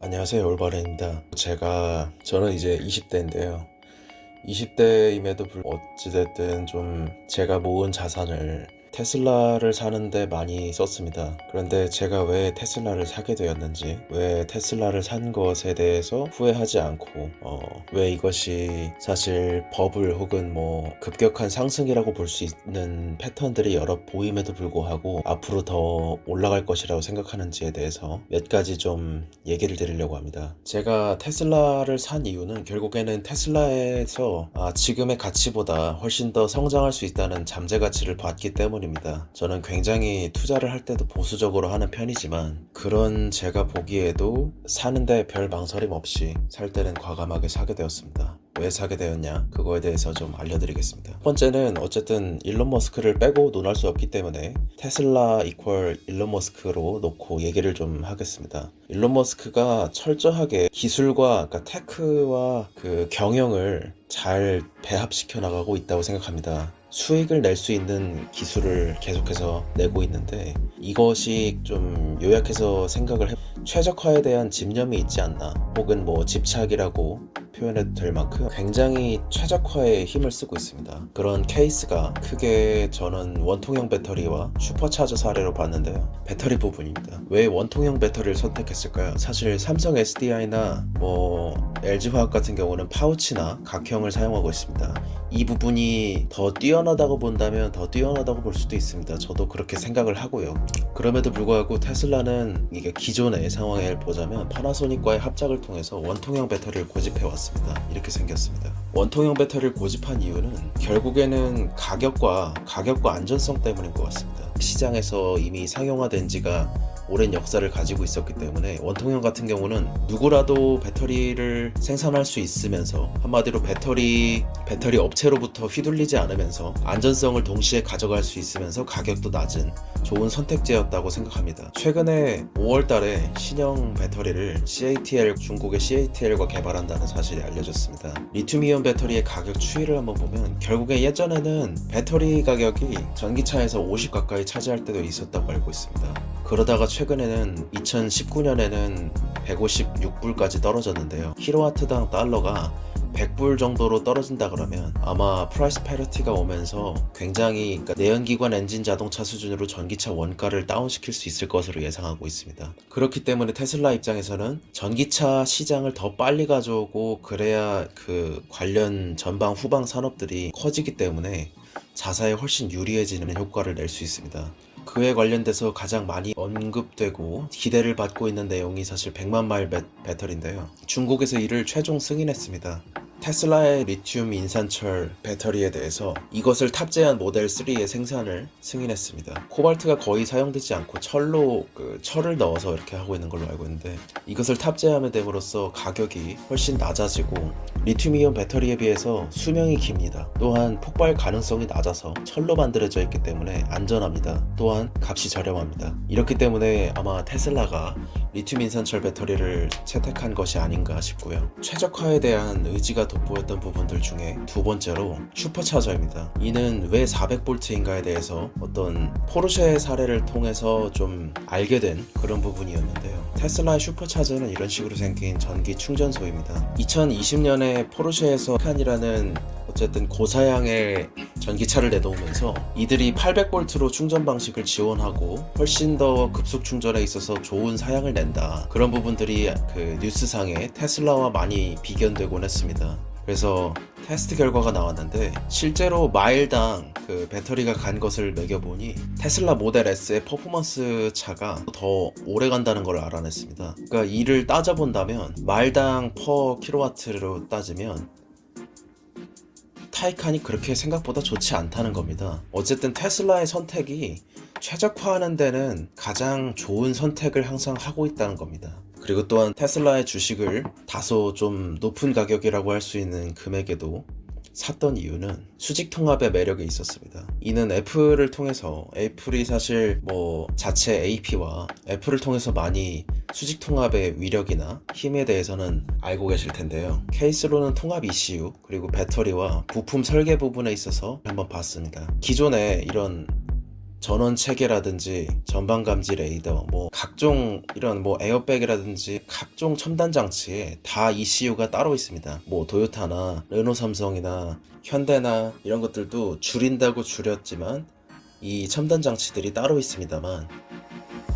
안녕하세요, 올바른입니다. 저는 이제 20대인데요. 20대임에도 어찌됐든 좀 제가 모은 자산을 테슬라를 사는데 많이 썼습니다. 그런데 제가 왜 테슬라를 사게 되었는지, 왜 테슬라를 산 것에 대해서 후회하지 않고, 왜 이것이 사실 버블 혹은 뭐 급격한 상승이라고 볼 수 있는 패턴들이 여러 보임에도 불구하고 앞으로 더 올라갈 것이라고 생각하는지에 대해서 몇 가지 좀 얘기를 드리려고 합니다. 제가 테슬라를 산 이유는 결국에는 테슬라에서 지금의 가치보다 훨씬 더 성장할 수 있다는 잠재 가치를 봤기 때문입니다. 저는 굉장히 투자를 할 때도 보수적으로 하는 편이지만 그런 제가 보기에도 사는데 별 망설임 없이 살 때는 과감하게 사게 되었습니다. 왜 사게 되었냐? 그거에 대해서 좀 알려드리겠습니다. 첫 번째는 어쨌든 일론 머스크를 빼고 논할 수 없기 때문에 테슬라 이퀄 일론 머스크로 놓고 얘기를 좀 하겠습니다. 일론 머스크가 철저하게 기술과 그러니까 테크와 그 경영을 잘 배합시켜 나가고 있다고 생각합니다. 수익을 낼 수 있는 기술을 계속해서 내고 있는데 이것이 좀 요약해서 생각을 최적화에 대한 집념이 있지 않나, 혹은 뭐 집착이라고 표현해도 될 만큼 굉장히 최적화에 힘을 쓰고 있습니다. 그런 케이스가 크게 저는 원통형 배터리와 슈퍼차저 사례로 봤는데요. 배터리 부분입니다. 왜 원통형 배터리를 선택했을까요? 사실 삼성 SDI나 뭐 LG화학 같은 경우는 파우치나 각형을 사용하고 있습니다. 이 부분이 더 뛰어나다고 본다면 더 뛰어나다고 볼 수도 있습니다. 저도 그렇게 생각을 하고요. 그럼에도 불구하고 테슬라는 이게 기존의 상황을 보자면 파나소닉과의 합작을 통해서 원통형 배터리를 고집해 왔습니다. 이렇게 생겼습니다. 원통형 배터리를 고집한 이유는 결국에는 가격과 안전성 때문인 것 같습니다. 시장에서 이미 상용화된 지가 오랜 역사를 가지고 있었기 때문에 원통형 같은 경우는 누구라도 배터리를 생산할 수 있으면서, 한마디로 배터리 업체로부터 휘둘리지 않으면서 안전성을 동시에 가져갈 수 있으면서 가격도 낮은 좋은 선택지였다고 생각합니다. 최근에 5월 달에 신형 배터리를 중국의 CATL과 개발한다는 사실이 알려졌습니다. 리튬이온 배터리의 가격 추이를 한번 보면 결국에 예전에는 배터리 가격이 전기차에서 50 가까이 차지할 때도 있었다고 알고 있습니다. 그러다가 최근에는 2019년에는 156불까지 떨어졌는데요. 킬로와트당 달러가 100불 정도로 떨어진다 그러면 아마 프라이스 패리티가 오면서 굉장히, 그러니까 내연기관 엔진 자동차 수준으로 전기차 원가를 다운시킬 수 있을 것으로 예상하고 있습니다. 그렇기 때문에 테슬라 입장에서는 전기차 시장을 더 빨리 가져오고 그래야 그 관련 전방 후방 산업들이 커지기 때문에 자사에 훨씬 유리해지는 효과를 낼 수 있습니다. 그에 관련돼서 가장 많이 언급되고 기대를 받고 있는 내용이 사실 100만 마일 배터리인데요. 중국에서 이를 최종 승인했습니다. 테슬라의 리튬 인산철 배터리에 대해서 이것을 탑재한 모델 3의 생산을 승인했습니다. 코발트가 거의 사용되지 않고 철을 넣어서 이렇게 하고 있는 걸로 알고 있는데, 이것을 탑재하면 됨으로써 가격이 훨씬 낮아지고 리튬이온 배터리에 비해서 수명이 깁니다. 또한 폭발 가능성이 낮아서 철로 만들어져 있기 때문에 안전합니다. 또한 값이 저렴합니다. 이렇기 때문에 아마 테슬라가 리튬 인산철 배터리를 채택한 것이 아닌가 싶고요. 최적화에 대한 의지가 돋보였던 부분들 중에 두 번째로 슈퍼차저입니다. 이는 왜 400V인가에 대해서 어떤 포르쉐 사례를 통해서 좀 알게 된 그런 부분이었는데요. 테슬라의 슈퍼차저는 이런 식으로 생긴 전기 충전소입니다. 2020년에 포르쉐에서 칸이라는 어쨌든 고사양의 전기차를 내놓으면서 이들이 800V로 충전 방식을 지원하고 훨씬 더 급속 충전에 있어서 좋은 사양을 낸다, 그런 부분들이 그 뉴스상에 테슬라와 많이 비견되곤 했습니다. 그래서 테스트 결과가 나왔는데 실제로 마일당 그 배터리가 간 것을 매겨보니 테슬라 모델 S의 퍼포먼스 차가 더 오래 간다는 걸 알아냈습니다. 그러니까 이를 따져본다면 마일당 퍼 킬로와트로 따지면 타이칸이 그렇게 생각보다 좋지 않다는 겁니다. 어쨌든 테슬라의 선택이 최적화하는 데는 가장 좋은 선택을 항상 하고 있다는 겁니다. 그리고 또한 테슬라의 주식을 다소 좀 높은 가격이라고 할 수 있는 금액에도 샀던 이유는 수직 통합의 매력이 있었습니다. 이는 애플이 사실 뭐 자체 AP와 애플을 통해서 많이 수직 통합의 위력이나 힘에 대해서는 알고 계실 텐데요. 케이스로는 통합 ECU 그리고 배터리와 부품 설계 부분에 있어서 한번 봤습니다. 기존에 이런 전원 체계라든지 전방 감지 레이더, 뭐 각종 이런 뭐 에어백이라든지 각종 첨단 장치에 다 ECU가 따로 있습니다. 뭐 도요타나 르노 삼성이나 현대나 이런 것들도 줄인다고 줄였지만 이 첨단 장치들이 따로 있습니다만,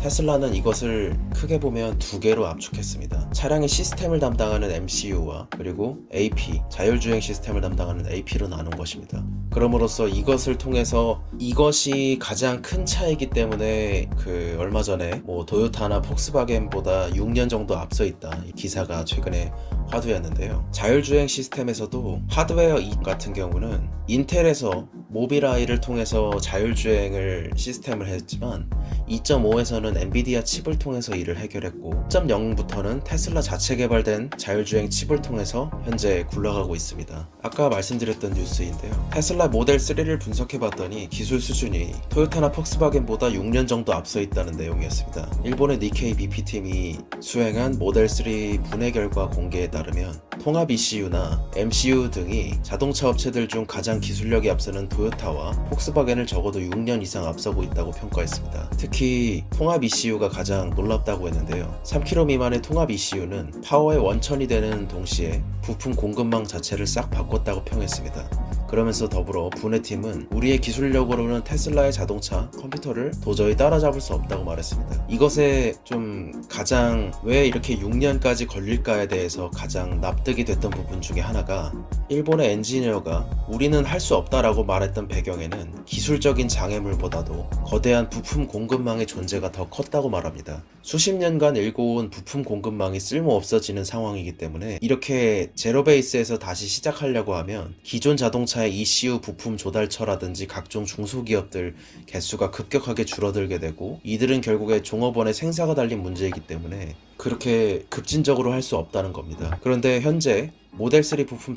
테슬라는 이것을 크게 보면 두 개로 압축했습니다. 차량의 시스템을 담당하는 MCU와 그리고 AP, 자율주행 시스템을 담당하는 AP로 나눈 것입니다. 그럼으로써 이것을 통해서 이것이 가장 큰 차이기 때문에 얼마 전에 뭐 도요타나 폭스바겐보다 6년 정도 앞서 있다, 이 기사가 최근에 화두였는데요. 자율주행 시스템에서도 하드웨어 같은 경우는 인텔에서 모빌아이를 통해서 자율주행을 시스템을 했지만 2.5에서는 엔비디아 칩을 통해서 이를 해결했고 3.0부터는 테슬라 자체 개발된 자율주행 칩을 통해서 현재 굴러가고 있습니다. 아까 말씀드렸던 뉴스인데요. 테슬라 모델 3를 분석해봤더니 기술 수준이 토요타나 폭스바겐보다 6년 정도 앞서 있다는 내용이었습니다. 일본의 니케이 BP팀이 수행한 모델 3 분해 결과 공개에 따르면 통합 ECU나 MCU 등이 자동차 업체들 중 가장 기술력이 앞서는 토요타와 폭스바겐을 적어도 6년 이상 앞서고 있다고 평가했습니다. 특히 통합 ECU가 가장 놀랍다고 했는데요. 3kg 미만의 통합 ECU는 파워의 원천이 되는 동시에 부품 공급망 자체를 싹 바꿨다고 평했습니다. 그러면서 더불어 분해팀은 우리의 기술력으로는 테슬라의 자동차, 컴퓨터를 도저히 따라잡을 수 없다고 말했습니다. 이것에 좀 가장 왜 이렇게 6년까지 걸릴까에 대해서 가장 납득이 됐던 부분 중에 하나가, 일본의 엔지니어가 우리는 할 수 없다라고 말했던 배경에는 기술적인 장애물보다도 거대한 부품 공급망의 존재가 더 컸다고 말합니다. 수십 년간 일궈온 부품 공급망이 쓸모 없어지는 상황이기 때문에 이렇게 제로 베이스에서 다시 시작하려고 하면 기존 자동차의 ECU 부품 조달처라든지 각종 중소기업들 개수가 급격하게 줄어들게 되고, 이들은 결국에 종업원의 생사가 달린 문제이기 때문에 그렇게 급진적으로 할 수 없다는 겁니다. 그런데 현재 모델 3 부품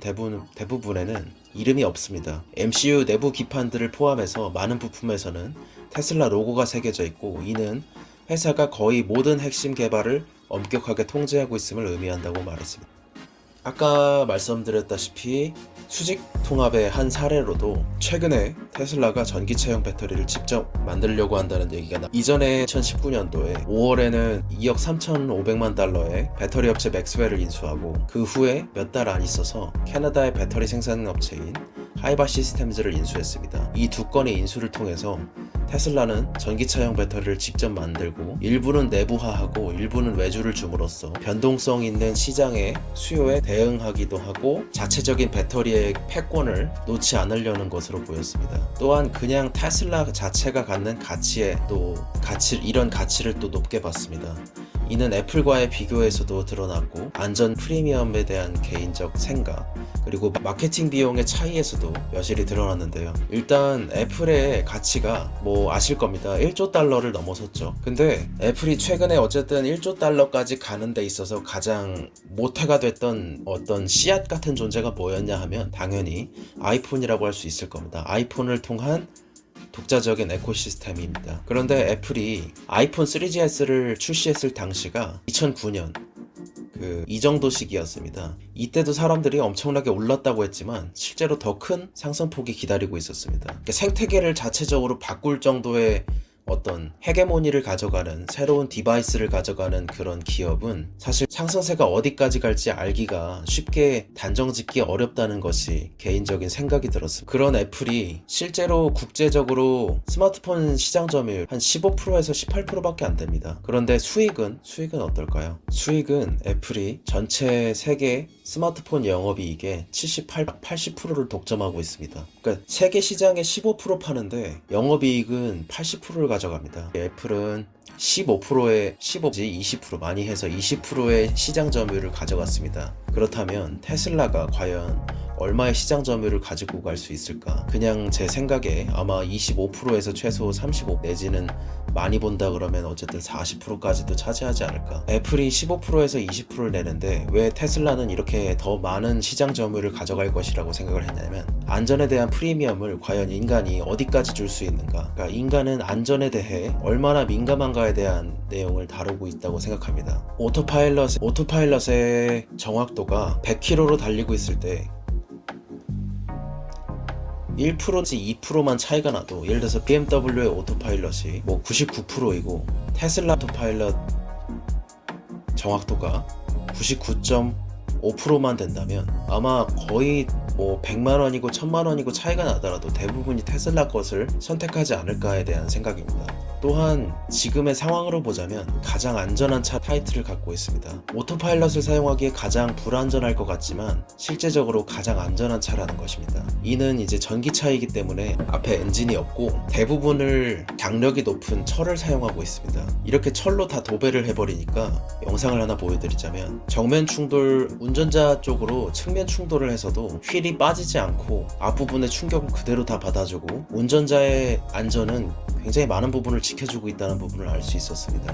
대부분에는 이름이 없습니다. MCU 내부 기판들을 포함해서 많은 부품에서는 테슬라 로고가 새겨져 있고, 이는 회사가 거의 모든 핵심 개발을 엄격하게 통제하고 있음을 의미한다고 말했습니다. 아까 말씀드렸다시피 수직 통합의 한 사례로도 최근에 테슬라가 전기차용 배터리를 직접 만들려고 한다는 얘기가 이전에 2019년도에 5월에는 2억 3,500만 달러의 배터리 업체 맥스웰을 인수하고 그 후에 몇 달 안 있어서 캐나다의 배터리 생산 업체인 하이바 시스템즈를 인수했습니다. 이 두 건의 인수를 통해서 테슬라는 전기차용 배터리를 직접 만들고 일부는 내부화하고 일부는 외주를 줌으로써 변동성 있는 시장의 수요에 대응하기도 하고 자체적인 배터리의 패권을 놓지 않으려는 것으로 보였습니다. 또한 그냥 테슬라 자체가 갖는 가치에 이런 가치를 또 높게 봤습니다. 이는 애플과의 비교에서도 드러났고, 안전 프리미엄에 대한 개인적 생각, 그리고 마케팅 비용의 차이에서도 여실히 드러났는데요. 일단 애플의 가치가 뭐 아실 겁니다. 1조 달러를 넘어섰죠. 근데 애플이 최근에 어쨌든 1조 달러까지 가는 데 있어서 가장 모태가 됐던 어떤 씨앗 같은 존재가 뭐였냐 하면 당연히 아이폰이라고 할 수 있을 겁니다. 아이폰을 통한 독자적인 에코시스템입니다. 그런데 애플이 아이폰 3GS를 출시했을 당시가 2009년 이 정도 시기였습니다. 이때도 사람들이 엄청나게 올랐다고 했지만 실제로 더 큰 상승폭이 기다리고 있었습니다. 생태계를 자체적으로 바꿀 정도의 어떤 헤게모니를 가져가는, 새로운 디바이스를 가져가는 그런 기업은 사실 상승세가 어디까지 갈지 알기가 쉽게 단정짓기 어렵다는 것이 개인적인 생각이 들었습니다. 그런 애플이 실제로 국제적으로 스마트폰 시장 점유율 한 15%에서 18%밖에 안 됩니다. 그런데 수익은 어떨까요? 수익은 애플이 전체 세계 스마트폰 영업이익의 80%를 독점하고 있습니다. 그러니까 세계 시장의 15% 파는데 영업이익은 80%를 가져갑니다. 애플은 15%의 20% 많이 해서 20%의 시장 점유율을 가져갔습니다. 그렇다면 테슬라가 과연 얼마의 시장 점유율을 가지고 갈 수 있을까? 그냥 제 생각에 아마 25%에서 최소 35 내지는 많이 본다 그러면 어쨌든 40%까지도 차지하지 않을까? 애플이 15%에서 20%를 내는데 왜 테슬라는 이렇게 더 많은 시장 점유율을 가져갈 것이라고 생각을 했냐면, 안전에 대한 프리미엄을 과연 인간이 어디까지 줄 수 있는가? 그러니까 인간은 안전에 대해 얼마나 민감한가에 대한 내용을 다루고 있다고 생각합니다. 오토파일럿의 정확도가 100km로 달리고 있을 때 1%지 2%만 차이가 나도, 예를 들어서 BMW의 오토파일럿이 뭐 99%이고 테슬라 오토파일럿 정확도가 99.5%만 된다면 아마 거의 뭐 100만원이고 1000만원이고 차이가 나더라도 대부분이 테슬라 것을 선택하지 않을까에 대한 생각입니다. 또한 지금의 상황으로 보자면 가장 안전한 차 타이틀을 갖고 있습니다. 오토파일럿을 사용하기에 가장 불안전할 것 같지만 실제적으로 가장 안전한 차라는 것입니다. 이는 이제 전기차이기 때문에 앞에 엔진이 없고 대부분을 장력이 높은 철을 사용하고 있습니다. 이렇게 철로 다 도배를 해버리니까 영상을 하나 보여드리자면, 정면 충돌, 운전자 쪽으로 측면 충돌을 해서도 휠이 빠지지 않고 앞부분의 충격을 그대로 다 받아주고 운전자의 안전은 굉장히 많은 부분을 지켜주고 있다는 부분을 알 수 있었습니다.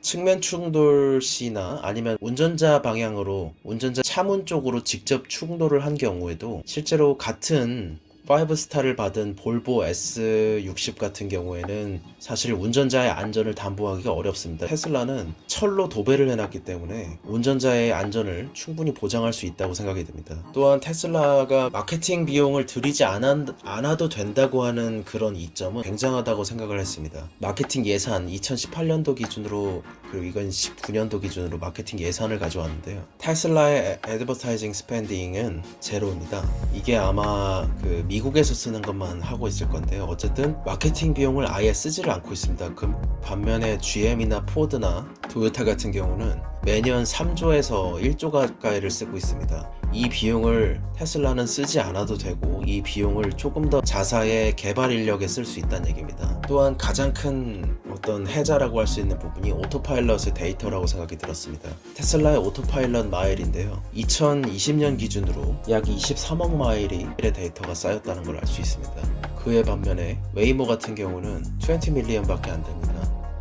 측면 충돌 시나 아니면 운전자 방향으로, 운전자 차문 쪽으로 직접 충돌을 한 경우에도 실제로 같은 5스타를 받은 볼보 S60 같은 경우에는 사실 운전자의 안전을 담보하기가 어렵습니다. 테슬라는 철로 도배를 해놨기 때문에 운전자의 안전을 충분히 보장할 수 있다고 생각이 듭니다. 또한 테슬라가 마케팅 비용을 들이지 않아도 된다고 하는 그런 이점은 굉장하다고 생각을 했습니다. 마케팅 예산 2018년도 기준으로, 그리고 이건 19년도 기준으로 마케팅 예산을 가져왔는데요. 테슬라의 애드버타이징 스펜딩은 제로입니다. 이게 아마 미국에서 쓰는 것만 하고 있을 건데요. 어쨌든 마케팅 비용을 아예 쓰지를 않고 있습니다. 그 반면에 GM이나 포드나 토요타 같은 경우는 매년 3조에서 1조 가까이를 쓰고 있습니다. 이 비용을 테슬라는 쓰지 않아도 되고 이 비용을 조금 더 자사의 개발 인력에 쓸 수 있다는 얘기입니다. 또한 가장 큰 어떤 해자라고 할 수 있는 부분이 오토파일럿의 데이터라고 생각이 들었습니다. 테슬라의 오토파일럿 마일인데요, 2020년 기준으로 약 23억 마일의 데이터가 쌓였다는 걸 알 수 있습니다. 그에 반면에 웨이모 같은 경우는 20 밀리언 밖에 안 됩니다.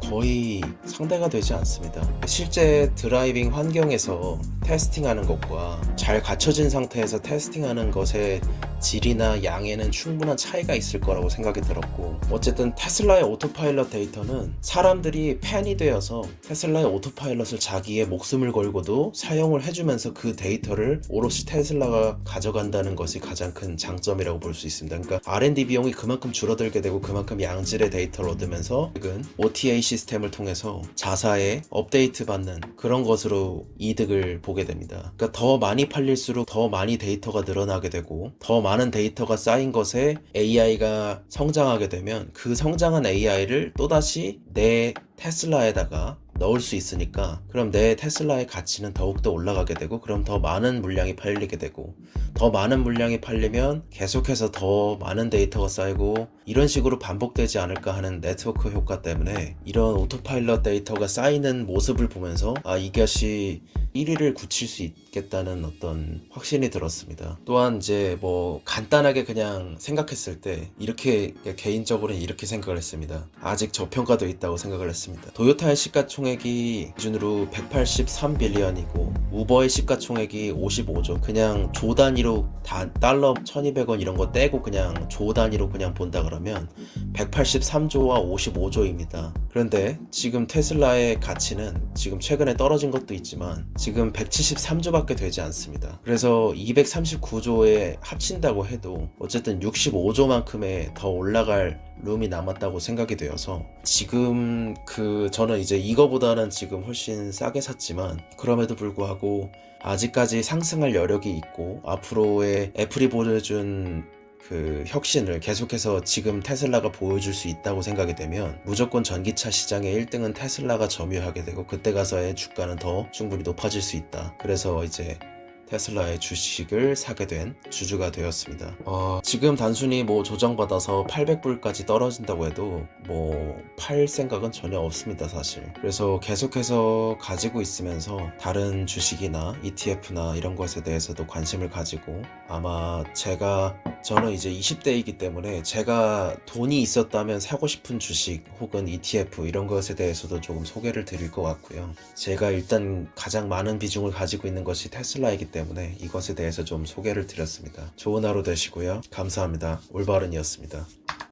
거의 상대가 되지 않습니다. 실제 드라이빙 환경에서 테스팅하는 것과 잘 갖춰진 상태에서 테스팅하는 것의 질이나 양에는 충분한 차이가 있을 거라고 생각이 들었고, 어쨌든 테슬라의 오토파일럿 데이터는 사람들이 팬이 되어서 테슬라의 오토파일럿을 자기의 목숨을 걸고도 사용을 해주면서 그 데이터를 오롯이 테슬라가 가져간다는 것이 가장 큰 장점이라고 볼 수 있습니다. 그러니까 R&D 비용이 그만큼 줄어들게 되고 그만큼 양질의 데이터를 얻으면서 최근 OTA 시스템을 통해서 자사에 업데이트 받는 그런 것으로 이득을 보게 됩니다. 그러니까 더 많이 팔릴수록 더 많이 데이터가 늘어나게 되고, 더 많은 데이터가 쌓인 것에 AI가 성장하게 되면 그 성장한 AI를 또다시 내 테슬라에다가 넣을 수 있으니까, 그럼 내 테슬라의 가치는 더욱더 올라가게 되고, 그럼 더 많은 물량이 팔리게 되고, 더 많은 물량이 팔리면 계속해서 더 많은 데이터가 쌓이고, 이런 식으로 반복되지 않을까 하는 네트워크 효과 때문에 이런 오토파일럿 데이터가 쌓이는 모습을 보면서 이것이 1위를 굳힐 수 있겠다는 어떤 확신이 들었습니다. 또한 이제 뭐 간단하게 그냥 생각했을 때 이렇게, 개인적으로는 이렇게 생각을 했습니다. 아직 저평가되어 있다고 생각을 했습니다. 도요타의 시가총액이 기준으로 183빌리언이고 우버의 시가총액이 55조, 그냥 조 단위로 달러 1200원 이런 거 떼고 그냥 조 단위로 그냥 본다 그러면 183조와 55조입니다. 그런데 지금 테슬라의 가치는 지금 최근에 떨어진 것도 있지만 지금 173조밖에 되지 않습니다. 그래서 239조에 합친다고 해도 어쨌든 65조만큼의 더 올라갈 룸이 남았다고 생각이 되어서, 지금 저는 이제 이거보다는 지금 훨씬 싸게 샀지만 그럼에도 불구하고 아직까지 상승할 여력이 있고 앞으로의 애플이 보여준 그 혁신을 계속해서 지금 테슬라가 보여줄 수 있다고 생각이 되면 무조건 전기차 시장의 1등은 테슬라가 점유하게 되고, 그때 가서의 주가는 더 충분히 높아질 수 있다. 그래서 이제 테슬라의 주식을 사게 된 주주가 되었습니다. 지금 단순히 뭐 조정받아서 800불까지 떨어진다고 해도 뭐 팔 생각은 전혀 없습니다, 사실. 그래서 계속해서 가지고 있으면서 다른 주식이나 ETF나 이런 것에 대해서도 관심을 가지고, 아마 저는 이제 20대이기 때문에 제가 돈이 있었다면 사고 싶은 주식 혹은 ETF 이런 것에 대해서도 조금 소개를 드릴 것 같고요. 제가 일단 가장 많은 비중을 가지고 있는 것이 테슬라이기 때문에 이것에 대해서 좀 소개를 드렸습니다. 좋은 하루 되시고요. 감사합니다. 올바른이었습니다.